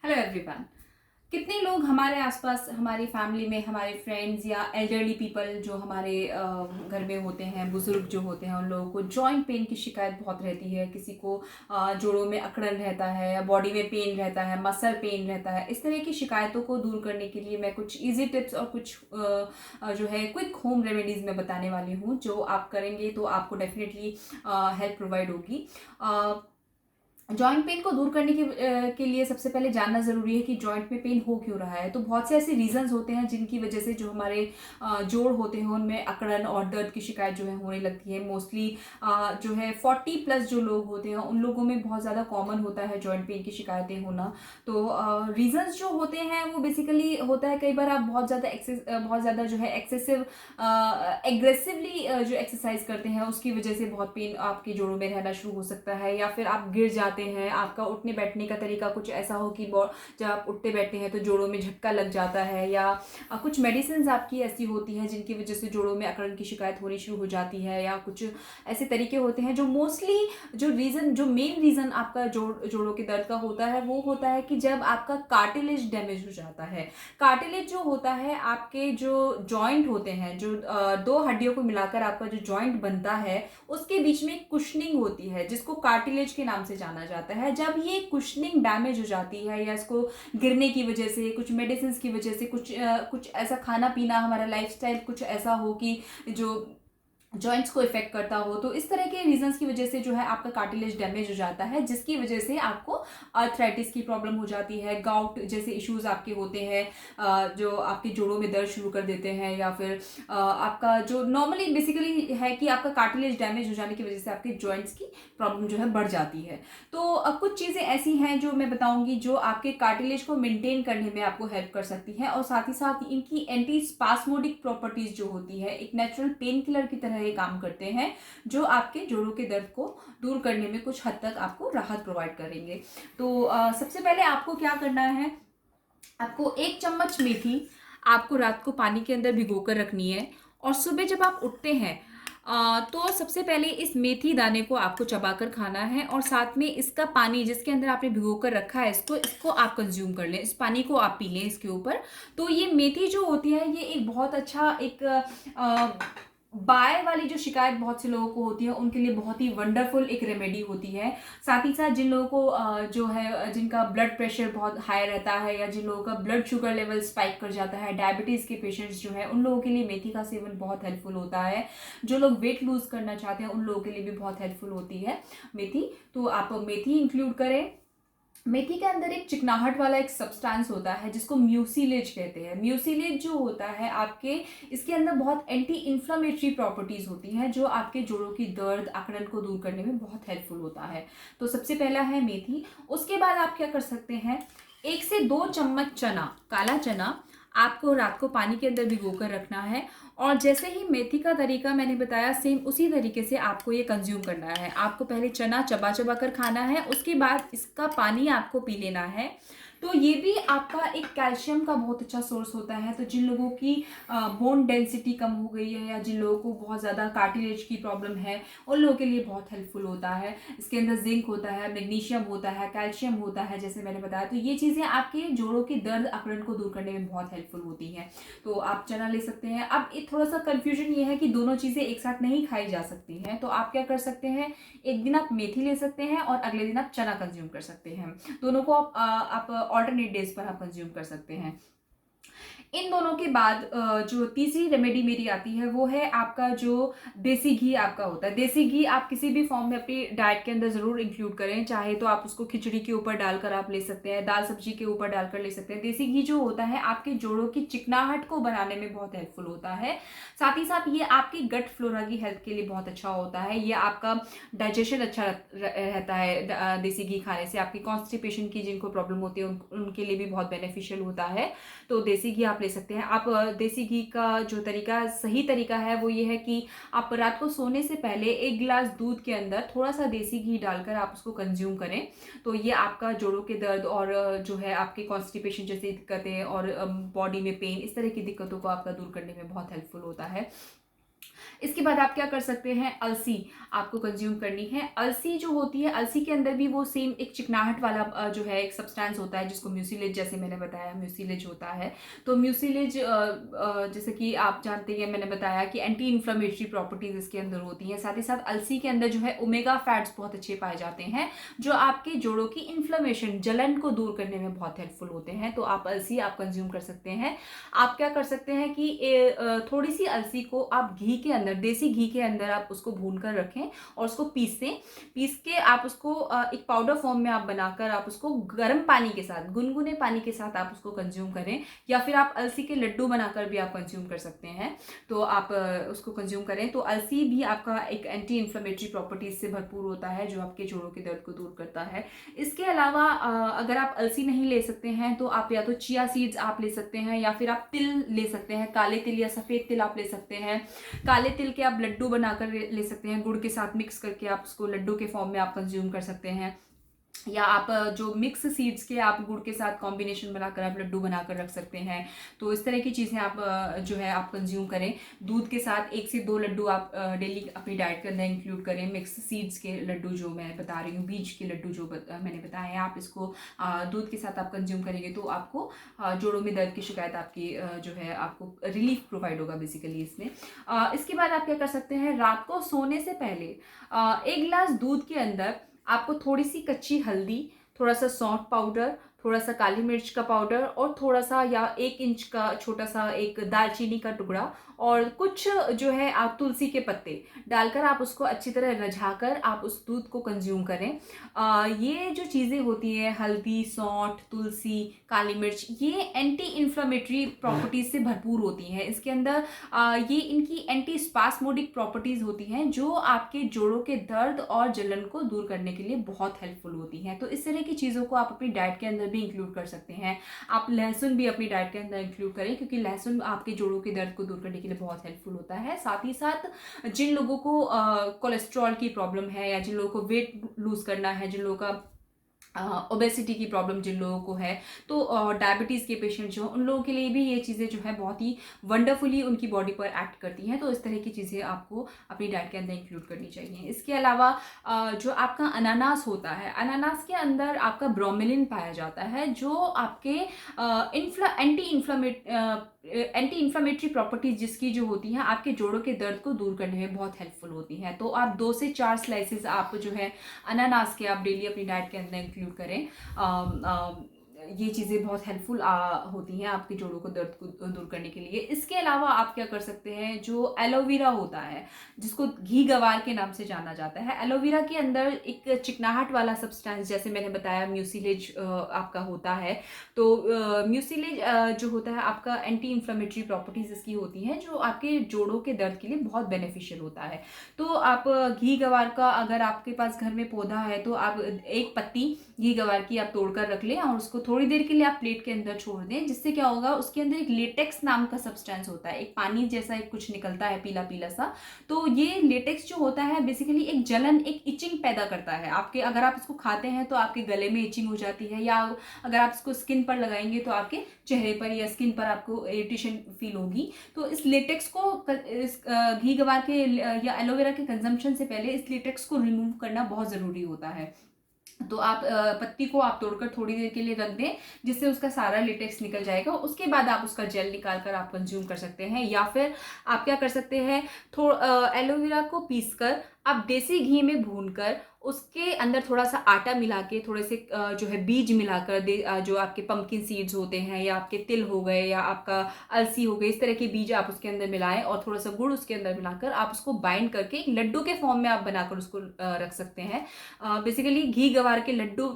Hello everyone. कितने लोग हमारे आसपास, हमारी फैमिली में, हमारे फ्रेंड्स या एल्डरली पीपल जो हमारे घर में होते हैं, बुजुर्ग जो होते हैं, उन लोगों को जॉइंट पेन की शिकायत बहुत रहती है। किसी को जोड़ों में अकड़न रहता है या बॉडी में पेन रहता है, मसल पेन रहता है। इस तरह की शिकायतों को दूर करने के लिए मैं कुछ इजी टिप्स और कुछ जो है क्विक होम रेमेडीज मैं बताने वाली हूँ, जो आप करेंगे तो आपको डेफिनेटली हेल्प प्रोवाइड होगी। जॉइंट पेन को दूर करने के लिए सबसे पहले जानना ज़रूरी है कि जॉइंट में पेन हो क्यों रहा है। तो बहुत से ऐसे रीजंस होते हैं जिनकी वजह से जो हमारे जोड़ होते हैं उनमें अकड़न और दर्द की शिकायत जो है होने लगती है। मोस्टली जो है 40+ जो लोग होते हैं उन लोगों में बहुत ज़्यादा कॉमन होता है जॉइंट पेन की शिकायतें होना। तो रीजंस जो होते हैं वो बेसिकली होता है, कई बार आप बहुत ज़्यादा जो है एक्सेसिव एग्रेसिवली जो एक्सरसाइज करते हैं उसकी वजह से बहुत पेन आपके जोड़ों में रहना शुरू हो सकता है। या फिर आप गिर जाते हैं, आपका उठने बैठने का तरीका कुछ ऐसा हो कि जब आप उठते बैठते हैं तो जोड़ों में झटका लग जाता है। या कुछ मेडिसिन आपकी ऐसी होती हैं जिनकी वजह से जोड़ों में अकड़न की शिकायत होनी शुरू हो जाती है। या कुछ ऐसे तरीके होते हैं जो मोस्टली जो मेन रीज़न आपका जोड़ों के दर्द का होता है वो होता है कि जब आपका कार्टिलेज डैमेज हो जाता है। कार्टिलेज जो होता है, आपके जो जॉइंट होते हैं, जो दो हड्डियों को मिलाकर आपका जो जॉइंट बनता है उसके बीच में एक कुशनिंग होती है जिसको कार्टिलेज के नाम से जाना जाता है। जब ये कुशनिंग डैमेज हो जाती है या इसको गिरने की वजह से, कुछ मेडिसिन की वजह से, कुछ ऐसा खाना पीना, हमारा लाइफस्टाइल कुछ ऐसा हो कि जो जॉइंट्स को इफेक्ट करता हो, तो इस तरह के रीजंस की वजह से जो है आपका कार्टिलेज डैमेज हो जाता है, जिसकी वजह से आपको आर्थराइटिस की प्रॉब्लम हो जाती है, गाउट जैसे इश्यूज आपके होते हैं जो आपके जोड़ों में दर्द शुरू कर देते हैं। या फिर आपका जो नॉर्मली बेसिकली है कि आपका कार्टिलेज डैमेज हो जाने की वजह से आपके जॉइंट्स की प्रॉब्लम जो है बढ़ जाती है। तो कुछ चीज़ें ऐसी हैं जो मैं बताऊंगी जो आपके कार्टिलेज को मेंटेन करने में आपको हेल्प कर सकती हैं, और साथ ही साथ इनकी एंटी स्पास्मोडिक प्रॉपर्टीज जो होती है, एक नेचुरल पेन किलर की तरह ये काम करते हैं, जो आपके जोड़ों के दर्द को दूर करने में कुछ हद तक आपको राहत प्रोवाइड करेंगे। तो सबसे पहले आपको क्या करना है, आपको 1 चम्मच मेथी आपको रात को पानी के अंदर भिगो कर रखनी है। और सुबह जब आप उठते हैं तो सबसे पहले इस मेथी दाने को आपको चबाकर खाना है, और साथ में इसका पानी जिसके अंदर आपने भिगो कर रखा है इसको आप कंज्यूम कर लें, इस पानी को आप पी लें इसके ऊपर। तो ये मेथी जो होती है ये एक बहुत अच्छा एक बाय वाली जो शिकायत बहुत से लोगों को होती है उनके लिए बहुत ही वंडरफुल एक रेमेडी होती है। साथ ही साथ जिन लोगों को जो है जिनका ब्लड प्रेशर बहुत हाई रहता है, या जिन लोगों का ब्लड शुगर लेवल स्पाइक कर जाता है, डायबिटीज़ के पेशेंट्स जो है, उन लोगों के लिए मेथी का सेवन बहुत हेल्पफुल होता है। जो लोग वेट लूज करना चाहते हैं उन लोगों के लिए भी बहुत हेल्पफुल होती है मेथी। तो आप मेथी इंक्लूड करें। मेथी के अंदर एक चिकनाहट वाला एक सब्सटेंस होता है जिसको म्यूसिलेज कहते हैं। म्यूसिलेज जो होता है आपके, इसके अंदर बहुत एंटी इन्फ्लामेटरी प्रॉपर्टीज होती हैं जो आपके जोड़ों की दर्द, अकड़न को दूर करने में बहुत हेल्पफुल होता है। तो सबसे पहला है मेथी। उसके बाद आप क्या कर सकते हैं, 1 से 2 चम्मच चना, काला चना आपको रात को पानी के अंदर भिगो कर रखना है। और जैसे ही मेथी का तरीका मैंने बताया, सेम उसी तरीके से आपको ये कंज्यूम करना है। आपको पहले चना चबा चबा कर खाना है, उसके बाद इसका पानी आपको पी लेना है। तो ये भी आपका एक कैल्शियम का बहुत अच्छा सोर्स होता है। तो जिन लोगों की बोन डेंसिटी कम हो गई है, या जिन लोगों को बहुत ज़्यादा कार्टिलेज की प्रॉब्लम है, उन लोगों के लिए बहुत हेल्पफुल होता है। इसके अंदर जिंक होता है, मैग्नीशियम होता है, कैल्शियम होता है, जैसे मैंने बताया। तो ये चीज़ें आपके जोड़ों के दर्द, अकड़न को दूर करने में बहुत हेल्पफुल होती हैं। तो आप चना ले सकते हैं। अब थोड़ा सा कंफ्यूजन ये है कि दोनों चीज़ें एक साथ नहीं खाई जा सकती हैं, तो आप क्या कर सकते हैं, एक दिन आप मेथी ले सकते हैं और अगले दिन आप चना कंज्यूम कर सकते हैं। दोनों को आप ऑल्टरनेट डेज पर आप कंज्यूम कर सकते हैं। इन दोनों के बाद जो तीसरी रेमेडी मेरी आती है वो है आपका जो देसी घी आपका होता है। देसी घी आप किसी भी फॉर्म में अपनी डाइट के अंदर ज़रूर इंक्लूड करें। चाहे तो आप उसको खिचड़ी के ऊपर डालकर आप ले सकते हैं, दाल सब्जी के ऊपर डालकर ले सकते हैं। देसी घी जो होता है आपके जोड़ों की चिकनाहट को बनाने में बहुत हेल्पफुल होता है। साथ ही साथ ये आपकी गट फ्लोरा की हेल्थ के लिए बहुत अच्छा होता है। ये आपका डाइजेशन अच्छा रहता है। देसी घी खाने से आपकी कॉन्स्टिपेशन की जिनको प्रॉब्लम होती है उनके लिए भी बहुत बेनिफिशियल होता है। तो देसी घी आप ले सकते हैं। आप देसी घी का जो सही तरीका है वो ये है कि आप रात को सोने से पहले 1 गिलास दूध के अंदर थोड़ा सा देसी घी डालकर आप उसको कंज्यूम करें। तो ये आपका जोड़ों के दर्द और जो है आपके कॉन्स्टिपेशन जैसी दिक्कतें और बॉडी में पेन, इस तरह की दिक्कतों को आपका दूर करने में बहुत हेल्पफुल होता है। इसके बाद आप क्या कर सकते हैं, अलसी आपको कंज्यूम करनी है। अलसी जो होती है, अलसी के अंदर भी वो सेम एक चिकनाहट वाला जो है एक सब्सटेंस होता है जिसको म्यूसिलेज, जैसे मैंने बताया म्यूसिलेज होता है। तो म्यूसिलेज जैसे कि आप जानते हैं, मैंने बताया कि एंटी इन्फ्लेमेटरी प्रॉपर्टीज इसके अंदर होती हैं। साथ ही साथ अलसी के अंदर जो है ओमेगा फैट्स बहुत अच्छे पाए जाते हैं जो आपके जोड़ों की इन्फ्लेमेशन, जलन को दूर करने में बहुत हेल्पफुल होते हैं। तो आप अलसी आप कंज्यूम कर सकते हैं। आप क्या कर सकते हैं कि थोड़ी सी अलसी को आप घी के अंदर, देसी घी के अंदर आप उसको भून कर रखें और उसको पीस के आप उसको एक पाउडर फॉर्म में आप बनाकर आप उसको गर्म पानी के साथ, गुनगुने पानी के साथ आप उसको कंज्यूम करें। या फिर आप अलसी के लड्डू बनाकर भी आप कंज्यूम कर सकते हैं। तो आप उसको कंज्यूम करें। तो अलसी भी आपका एक एंटी इन्फ्लेमेटरी प्रॉपर्टीज से भरपूर होता है जो आपके जोड़ों के दर्द को दूर करता है। इसके अलावा अगर आप अलसी नहीं ले सकते हैं तो आप या तो चिया सीड्स आप ले सकते हैं या फिर आप तिल ले सकते हैं, काले तिल या सफ़ेद तिल आप ले सकते हैं। काले तिल के आप लड्डू बनाकर ले सकते हैं, गुड़ के साथ मिक्स करके आप उसको लड्डू के फॉर्म में आप कंज्यूम कर सकते हैं। या आप जो मिक्स सीड्स के आप गुड़ के साथ कॉम्बिनेशन बनाकर आप लड्डू बनाकर रख सकते हैं। तो इस तरह की चीज़ें आप जो है आप कंज्यूम करें। दूध के साथ 1 से 2 लड्डू आप डेली अपनी डाइट के अंदर इंक्लूड करें। मिक्स सीड्स के लड्डू जो मैं बता रही हूँ, बीज के लड्डू जो मैंने बताए हैं, आप इसको दूध के साथ आप कंज्यूम करेंगे तो आपको जोड़ों में दर्द की शिकायत आपकी जो है आपको रिलीफ प्रोवाइड होगा बेसिकली इसमें। इसके बाद आप क्या कर सकते हैं, रात को सोने से पहले 1 गिलास दूध के अंदर आपको थोड़ी सी कच्ची हल्दी, थोड़ा सा सौंठ पाउडर, थोड़ा सा काली मिर्च का पाउडर और थोड़ा सा या 1 इंच का छोटा सा एक दालचीनी का टुकड़ा और कुछ जो है आप तुलसी के पत्ते डालकर आप उसको अच्छी तरह रझाकर आप उस दूध को कंज्यूम करें। ये जो चीज़ें होती हैं, हल्दी, सौंठ, तुलसी, काली मिर्च, ये एंटी इन्फ्लेमेटरी प्रॉपर्टीज से भरपूर होती हैं। इसके अंदर ये इनकी एंटी स्पास्मोडिक प्रॉपर्टीज होती हैं जो आपके जोड़ों के दर्द और जलन को दूर करने के लिए बहुत हेल्पफुल होती हैं। तो इस तरह की चीज़ों को आप अपनी डाइट के अंदर भी इंक्लूड कर सकते हैं। आप लहसुन भी अपनी डाइट के अंदर इंक्लूड करें क्योंकि लहसुन आपके जोड़ों के दर्द को दूर करने के लिए बहुत हेल्पफुल होता है। साथ ही साथ जिन लोगों को कोलेस्ट्रॉल की प्रॉब्लम है या जिन लोगों को वेट लूज करना है, जिन लोगों का ओबेसिटी की प्रॉब्लम जिन लोगों को है, तो डायबिटीज़ के पेशेंट जो उन लोगों के लिए भी ये चीज़ें जो है बहुत ही वंडरफुली उनकी बॉडी पर एक्ट करती हैं। तो इस तरह की चीज़ें आपको अपनी डाइट के अंदर इंक्लूड करनी चाहिए। इसके अलावा जो आपका अनानास होता है, अनानास के अंदर आपका ब्रोमेलिन पाया जाता है जो आपके एंटी इन्फ्लेमेटरी प्रॉपर्टीज जिसकी जो होती हैं आपके जोड़ों के दर्द को दूर करने में बहुत हेल्पफुल होती हैं। तो आप 2 से 4 स्लाइसेस आप जो है अनानास के आप डेली अपनी डाइट के अंदर इंक्लूड करें। ये चीज़ें बहुत हेल्पफुल होती हैं आपके जोड़ों को दर्द को दूर करने के लिए। इसके अलावा आप क्या कर सकते हैं, जो एलोवेरा होता है जिसको घी गवार के नाम से जाना जाता है, एलोवेरा के अंदर एक चिकनाहट वाला सब्सटेंस, जैसे मैंने बताया म्यूसिलेज आपका होता है। तो म्यूसिलेज जो होता है आपका एंटी इन्फ्लेमेटरी प्रॉपर्टीज इसकी होती हैं जो आपके जोड़ों के दर्द के लिए बहुत बेनिफिशियल होता है। तो आप घी गवार का अगर आपके पास घर में पौधा है तो आप 1 पत्ती घी गवार की आप तोड़कर रख लें और उसको थोड़ी देर के लिए आप प्लेट के अंदर छोड़ दें। जिससे क्या होगा, उसके अंदर एक लेटेक्स नाम का सब्सटेंस होता है, एक पानी जैसा एक कुछ निकलता है पीला पीला सा। तो ये लेटेक्स जो होता है बेसिकली एक जलन, एक इचिंग पैदा करता है आपके। अगर आप इसको खाते हैं तो आपके गले में इचिंग हो जाती है, या अगर आप इसको स्किन पर लगाएंगे तो आपके चेहरे पर या स्किन पर आपको इरिटेशन फील होगी। तो इस लेटेक्स को इस घी गवार के या एलोवेरा के कंजम्पशन से पहले इस लेटेक्स को रिमूव करना बहुत ज़रूरी होता है। तो आप पत्ती को आप तोड़कर थोड़ी देर के लिए रख दें जिससे उसका सारा लेटेक्स निकल जाएगा। उसके बाद आप उसका जेल निकाल कर आप कंज्यूम कर सकते हैं। या फिर आप क्या कर सकते हैं, एलोवेरा को पीसकर आप देसी घी में भूनकर उसके अंदर थोड़ा सा आटा मिला के, थोड़े से जो है बीज मिलाकर जो आपके पंपकिन सीड्स होते हैं या आपके तिल हो गए या आपका अलसी हो गई, इस तरह के बीज आप उसके अंदर मिलाएं और थोड़ा सा गुड़ उसके अंदर मिलाकर आप उसको बाइंड करके एक लड्डू के फॉर्म में आप बनाकर उसको रख सकते हैं। बेसिकली घी गवार के लड्डू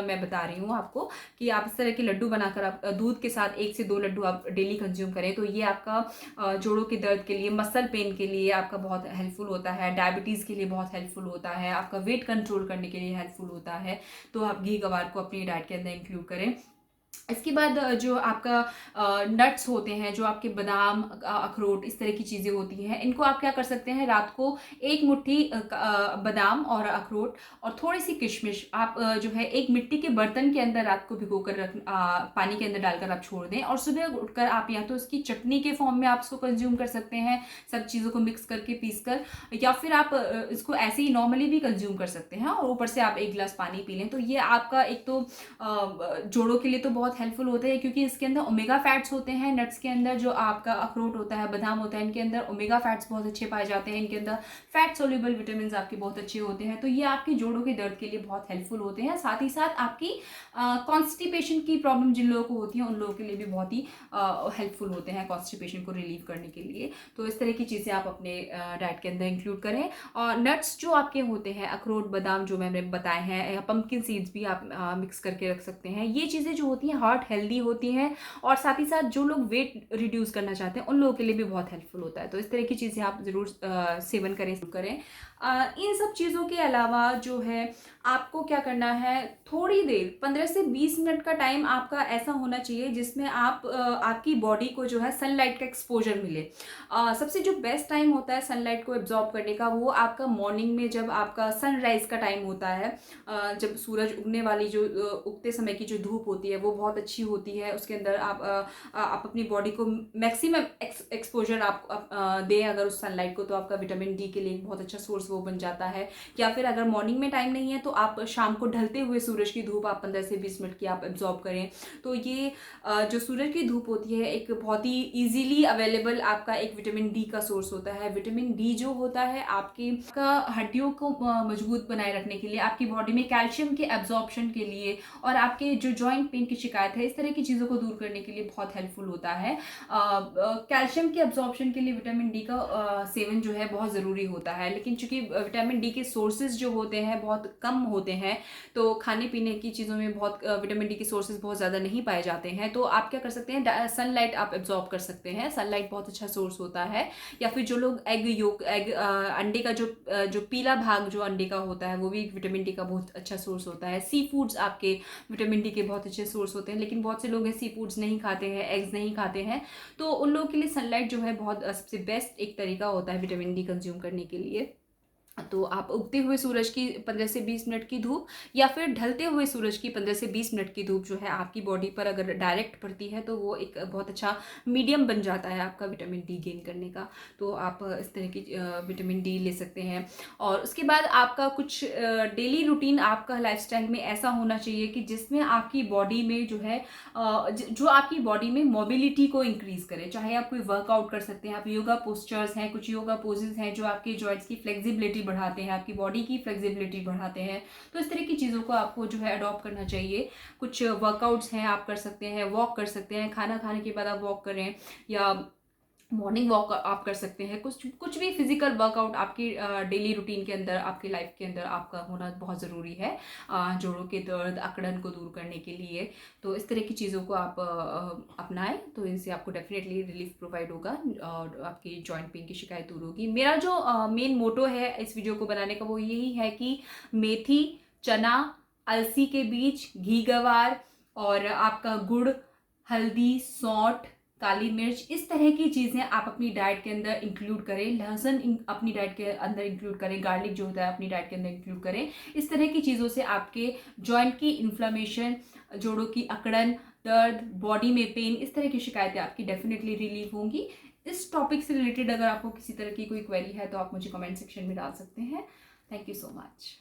मैं बता रही हूँ आपको कि आप इस तरह के लड्डू बनाकर आप दूध के साथ 1 से 2 लड्डू आप डेली कंज्यूम करें। तो ये आपका जोड़ों के दर्द के लिए, मसल पेन के लिए आपका बहुत हेल्पफुल होता है, डायबिटीज़ के लिए बहुत हेल्पफुल होता है, आपका वेट कंट्रोल करने के लिए हेल्पफुल होता है। तो आप घी गवार को अपनी डाइट के अंदर इंक्लूड करें। इसके बाद जो आपका नट्स होते हैं, जो आपके बादाम, अखरोट, इस तरह की चीज़ें होती हैं, इनको आप क्या कर सकते हैं, रात को एक मुट्ठी बादाम और अखरोट और थोड़ी सी किशमिश आप जो है एक मिट्टी के बर्तन के अंदर रात को भिगो कर पानी के अंदर डालकर आप छोड़ दें, और सुबह उठकर आप या तो इसकी चटनी के फॉर्म में आप इसको कंज्यूम कर सकते हैं, सब चीज़ों को मिक्स करके पीस कर, या फिर आप इसको ऐसे ही नॉर्मली भी कंज्यूम कर सकते हैं और ऊपर से आप एक गिलास पानी पी लें। तो ये आपका एक तो जोड़ों के लिए तो बहुत हेल्पफुल होते हैं, क्योंकि इसके अंदर ओमेगा फैट्स होते हैं। नट्स के अंदर जो आपका अखरोट होता है, बादाम होता है, इनके अंदर ओमेगा फैट्स बहुत अच्छे पाए जाते हैं, इनके अंदर फैट सोल्यूबल विटामिन आपके बहुत अच्छे होते हैं। तो ये आपके जोड़ों के दर्द के लिए बहुत हेल्पफुल होते हैं। साथ ही साथ आपकी कॉन्स्टिपेशन की प्रॉब्लम जिन लोगों को होती है, उन लोगों के लिए भी बहुत ही हेल्पफुल होते हैं कॉन्स्टिपेशन को रिलीव करने के लिए। तो इस तरह की चीज़ें आप अपने डाइट के अंदर इंक्लूड करें। और नट्स जो आपके होते हैं, अखरोट, बादाम जो मैंने बताए हैं, या पंपकिन सीड्स भी आप मिक्स करके रख सकते हैं। ये चीज़ें जो होती हैं हार्ट हेल्दी होती हैं, और साथ ही साथ जो लोग वेट रिड्यूस करना चाहते हैं उन लोगों के लिए भी बहुत हेल्पफुल होता है। तो इस तरह की चीज़ें आप ज़रूर सेवन करें। इन सब चीज़ों के अलावा जो है आपको क्या करना है, थोड़ी देर 15 से 20 मिनट का टाइम आपका ऐसा होना चाहिए जिसमें आप आपकी बॉडी को जो है सनलाइट का एक्सपोजर मिले। सबसे जो बेस्ट टाइम होता है सनलाइट को एब्जॉर्ब करने का, वो आपका मॉर्निंग में जब आपका सनराइज का टाइम होता है, जब सूरज उगने वाली जो उगते समय की जो धूप होती है वो बहुत अच्छी होती है। उसके अंदर आप अपनी बॉडी को मैक्सिमम एक्सपोजर आप दें अगर उस सनलाइट को, तो आपका विटामिन डी के लिए एक बहुत अच्छा सोर्स वो बन जाता है। या फिर अगर मॉर्निंग में टाइम नहीं है तो आप शाम को ढलते हुए सूरज की धूप आप 15 से 20 मिनट की आप एब्जॉर्ब करें। तो ये जो सूरज की धूप होती है एक बहुत ही इजीली अवेलेबल आपका एक विटामिन डी का सोर्स होता है। विटामिन डी जो होता है आपकी हड्डियों को मजबूत बनाए रखने के लिए, आपकी बॉडी में कैल्शियम के एब्जॉर्प्शन के लिए, और आपके जो जॉइंट पेन की शिकायत है, इस तरह की चीज़ों को दूर करने के लिए बहुत हेल्पफुल होता है। कैल्शियम के एब्जॉर्प्शन के लिए विटामिन डी का सेवन जो है बहुत ज़रूरी होता है। लेकिन चूंकि विटामिन डी के सोर्सेज जो होते हैं बहुत कम होते हैं, तो खाने पीने की चीज़ों में बहुत विटामिन डी के सोर्सेज बहुत ज़्यादा नहीं पाए जाते हैं। तो आप क्या कर सकते हैं, सनलाइट आप एब्जॉर्ब कर सकते हैं। सनलाइट बहुत अच्छा सोर्स होता है। या फिर जो लोग अंडे का जो पीला भाग जो अंडे का होता है, वो भी विटामिन डी का बहुत अच्छा सोर्स होता है। सी फूड्स आपके विटामिन डी के बहुत अच्छे सोर्स होते हैं, लेकिन बहुत से लोग हैं सी फूड्स नहीं खाते हैं, एग्स नहीं खाते हैं, तो उन लोगों के लिए सनलाइट जो है बहुत सबसे बेस्ट एक तरीका होता है विटामिन डी कंज्यूम करने के लिए। तो आप उगते हुए सूरज की 15 से 20 मिनट की धूप, या फिर ढलते हुए सूरज की 15 से 20 मिनट की धूप जो है आपकी बॉडी पर अगर डायरेक्ट पड़ती है, तो वो एक बहुत अच्छा मीडियम बन जाता है आपका विटामिन डी गेन करने का। तो आप इस तरह की विटामिन डी ले सकते हैं। और उसके बाद आपका कुछ डेली रूटीन आपका लाइफस्टाइल में ऐसा होना चाहिए कि जिसमें आपकी बॉडी में जो है जो आपकी बॉडी में मोबिलिटी को इंक्रीज करे। चाहे आप कोई वर्कआउट कर सकते हैं, आप योगा पोस्चर्स हैं, कुछ योगा पोजेज हैं जो आपके जॉइंट्स की फ्लेक्सिबिलिटी बढ़ाते हैं, आपकी बॉडी की फ्लेक्सिबिलिटी बढ़ाते हैं। तो इस तरह की चीज़ों को आपको जो है अडॉप्ट करना चाहिए। कुछ वर्कआउट्स हैं आप कर सकते हैं, वॉक कर सकते हैं, खाना खाने के बाद आप वॉक करें, या मॉर्निंग वॉक आप कर सकते हैं। कुछ भी फिजिकल वर्कआउट आपकी डेली रूटीन के अंदर, आपकी लाइफ के अंदर आपका होना बहुत ज़रूरी है जोड़ों के दर्द, अकड़न को दूर करने के लिए। तो इस तरह की चीज़ों को आप अपनाएं, तो इनसे आपको डेफिनेटली रिलीफ प्रोवाइड होगा और आपकी जॉइंट पेन की शिकायत दूर होगी। मेरा जो मेन मोटो है इस वीडियो को बनाने का, वो यही है कि मेथी, चना, अलसी के बीज, घी गवार और आपका गुड़, हल्दी, सौंठ, काली मिर्च, इस तरह की चीज़ें आप अपनी डाइट के अंदर इंक्लूड करें। लहसुन अपनी डाइट के अंदर इंक्लूड करें, गार्लिक जो होता है अपनी डाइट के अंदर इंक्लूड करें। इस तरह की चीज़ों से आपके जॉइंट की इन्फ्लेमेशन, जोड़ों की अकड़न, दर्द, बॉडी में पेन, इस तरह की शिकायतें आपकी डेफिनेटली रिलीव होंगी। इस टॉपिक से रिलेटेड अगर आपको किसी तरह की कोई क्वेरी है तो आप मुझे कमेंट सेक्शन में डाल सकते हैं। Thank you so much.